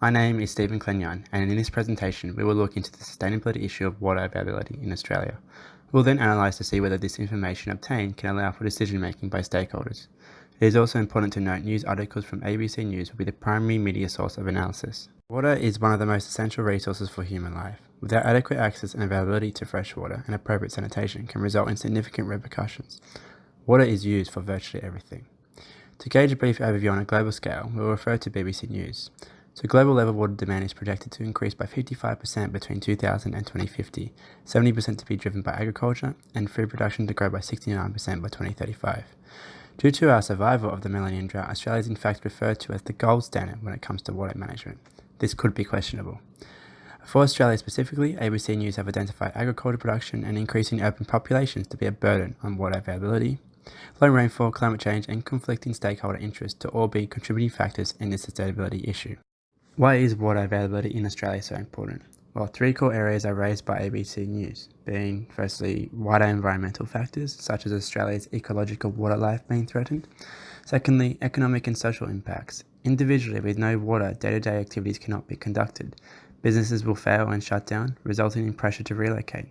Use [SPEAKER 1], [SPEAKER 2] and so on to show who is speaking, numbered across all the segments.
[SPEAKER 1] My name is Stephen Clenyon, and in this presentation we will look into the sustainability issue of water availability in Australia. We will then analyse to see whether this information obtained can allow for decision making by stakeholders. It is also important to note news articles from ABC News will be the primary media source of analysis. Water is one of the most essential resources for human life. Without adequate access and availability to fresh water and appropriate sanitation can result in significant repercussions. Water is used for virtually everything. To gauge a brief overview on a global scale, we will refer to BBC News. So global level water demand is projected to increase by 55% between 2000 and 2050, 70% to be driven by agriculture, and food production to grow by 69% by 2035. Due to our survival of the millennium drought, Australia is in fact referred to as the gold standard when it comes to water management. This could be questionable. For Australia specifically, ABC News have identified agricultural production and increasing urban populations to be a burden on water availability. Low rainfall, climate change, and conflicting stakeholder interests to all be contributing factors in this sustainability issue. Why is water availability in Australia so important? Well, three core areas are raised by ABC News, being firstly, wider environmental factors, such as Australia's ecological water life being threatened. Secondly, economic and social impacts. Individually, with no water, day-to-day activities cannot be conducted. Businesses will fail and shut down, resulting in pressure to relocate.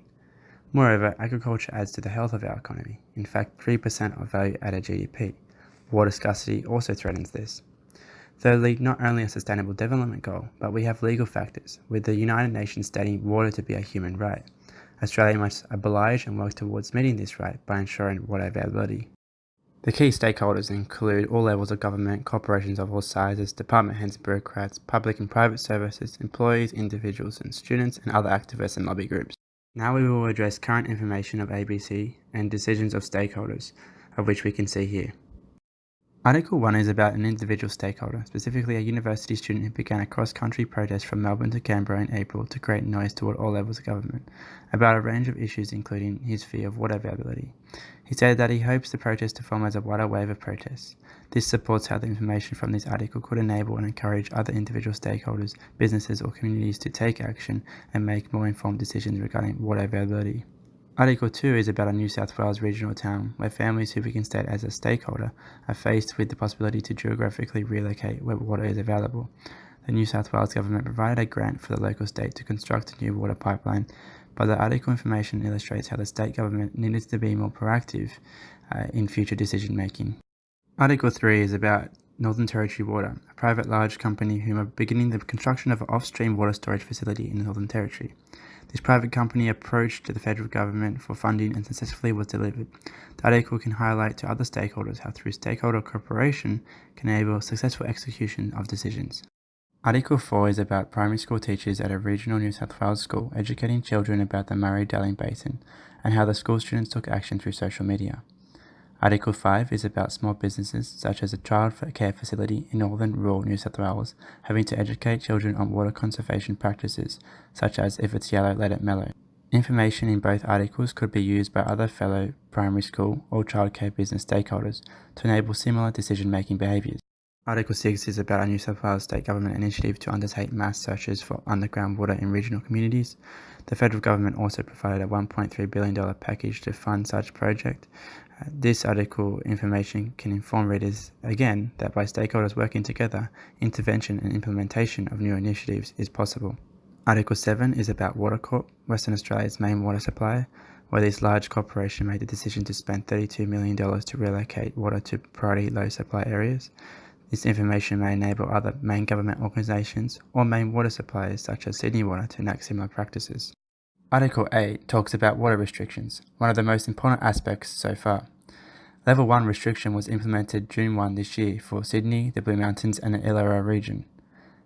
[SPEAKER 1] Moreover, agriculture adds to the health of our economy, in fact 3% of value-added GDP. Water scarcity also threatens this. Thirdly, not only a sustainable development goal, but we have legal factors, with the United Nations stating water to be a human right. Australia must oblige and work towards meeting this right by ensuring water availability. The key stakeholders include all levels of government, corporations of all sizes, department heads and bureaucrats, public and private services, employees, individuals and students, and other activists and lobby groups. Now we will address current information of ABC and decisions of stakeholders, of which we can see here. Article 1 is about an individual stakeholder, specifically a university student who began a cross-country protest from Melbourne to Canberra in April to create noise toward all levels of government, about a range of issues including his fear of water availability. He said that he hopes the protest to form as a wider wave of protests. This supports how the information from this article could enable and encourage other individual stakeholders, businesses or communities to take action and make more informed decisions regarding water availability. Article 2 is about a New South Wales regional town where families who begin state as a stakeholder are faced with the possibility to geographically relocate where water is available. The New South Wales government provided a grant for the local state to construct a new water pipeline, but the article information illustrates how the state government needed to be more proactive in future decision making. Article 3 is about Northern Territory Water, a private large company who are beginning the construction of an off-stream water storage facility in the Northern Territory. This private company approached the federal government for funding and successfully was delivered. The article can highlight to other stakeholders how through stakeholder cooperation can enable successful execution of decisions. Article 4 is about primary school teachers at a regional New South Wales school educating children about the Murray-Darling Basin and how the school students took action through social media. Article 5 is about small businesses such as a child care facility in northern rural New South Wales having to educate children on water conservation practices, such as if it's yellow, let it mellow. Information in both articles could be used by other fellow primary school or childcare business stakeholders to enable similar decision-making behaviours. Article 6 is about a New South Wales state government initiative to undertake mass searches for underground water in regional communities. The federal government also provided a $1.3 billion package to fund such project. This article information can inform readers again that by stakeholders working together, intervention and implementation of new initiatives is possible. Article 7 is about Water Corp, Western Australia's main water supplier, where this large corporation made the decision to spend $32 million to relocate water to priority low supply areas. This information may enable other main government organisations or main water suppliers such as Sydney Water to enact similar practices. Article 8 talks about water restrictions, one of the most important aspects so far. Level 1 restriction was implemented June 1 this year for Sydney, the Blue Mountains and the Illawarra region.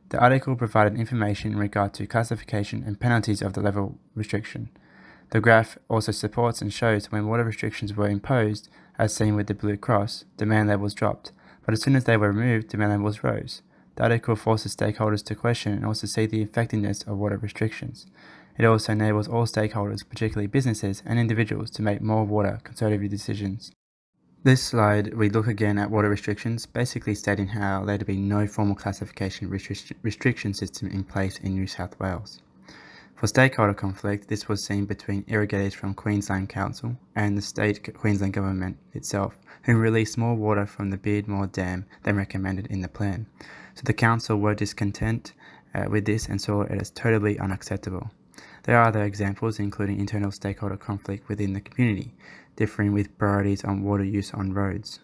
[SPEAKER 1] The article provided information in regard to classification and penalties of the level restriction. The graph also supports and shows when water restrictions were imposed, as seen with the Blue Cross, demand levels dropped, but as soon as they were removed, demand levels rose. The article forces stakeholders to question and also see the effectiveness of water restrictions. It also enables all stakeholders, particularly businesses and individuals, to make more water conservative decisions. This slide, we look again at water restrictions, basically stating how there to be no formal classification restriction system in place in New South Wales. For stakeholder conflict, this was seen between irrigators from Queensland Council and the state Queensland Government itself, who released more water from the Beardmore Dam than recommended in the plan. So the council were discontent with this and saw it as totally unacceptable. There are other examples, including internal stakeholder conflict within the community, differing with priorities on water use on roads.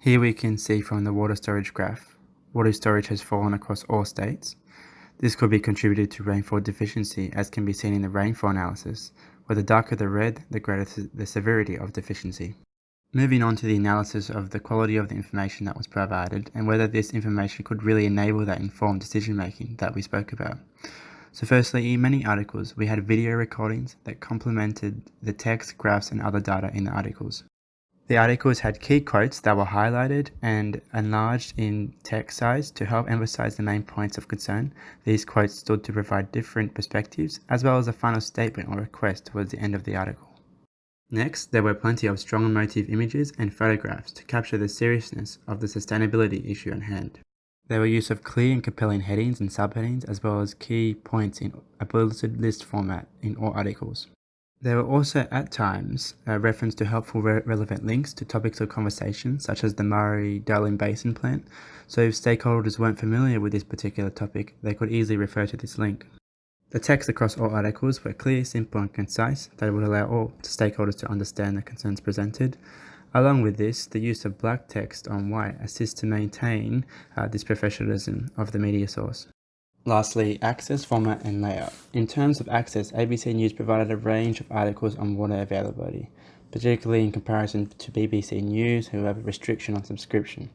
[SPEAKER 1] Here we can see from the water storage graph, water storage has fallen across all states. This could be contributed to rainfall deficiency, as can be seen in the rainfall analysis, where the darker the red, the greater the severity of deficiency. Moving on to the analysis of the quality of the information that was provided and whether this information could really enable that informed decision making that we spoke about. So firstly, in many articles, we had video recordings that complemented the text, graphs, and other data in the articles. The articles had key quotes that were highlighted and enlarged in text size to help emphasize the main points of concern. These quotes stood to provide different perspectives, as well as a final statement or request towards the end of the article. Next, there were plenty of strong emotive images and photographs to capture the seriousness of the sustainability issue at hand. There were use of clear and compelling headings and subheadings, as well as key points in a bulleted list format in all articles. There were also at times a reference to helpful relevant links to topics of conversation, such as the Murray-Darling Basin Plan, so if stakeholders weren't familiar with this particular topic, they could easily refer to this link. The text across all articles were clear, simple and concise that would allow all stakeholders to understand the concerns presented. Along with this, the use of black text on white assists to maintain this professionalism of the media source. Lastly, access, format and layout. In terms of access, ABC News provided a range of articles on water availability, particularly in comparison to BBC News, who have a restriction on subscription.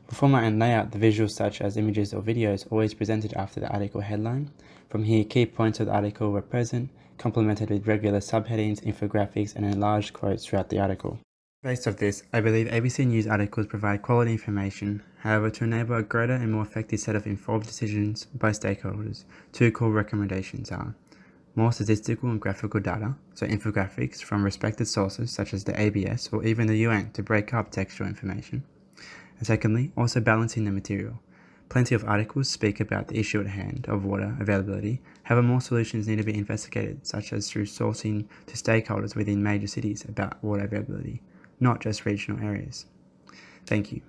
[SPEAKER 1] For format and layout, the visuals such as images or videos always presented after the article headline. From here, key points of the article were present, complemented with regular subheadings, infographics and enlarged quotes throughout the article. Based off this, I believe ABC News articles provide quality information. However, to enable a greater and more effective set of informed decisions by stakeholders, two core recommendations are more statistical and graphical data, so infographics from respected sources such as the ABS or even the UN to break up textual information. And secondly, also balancing the material. Plenty of articles speak about the issue at hand of water availability, however more solutions need to be investigated, such as through sourcing to stakeholders within major cities about water availability, not just regional areas. Thank you.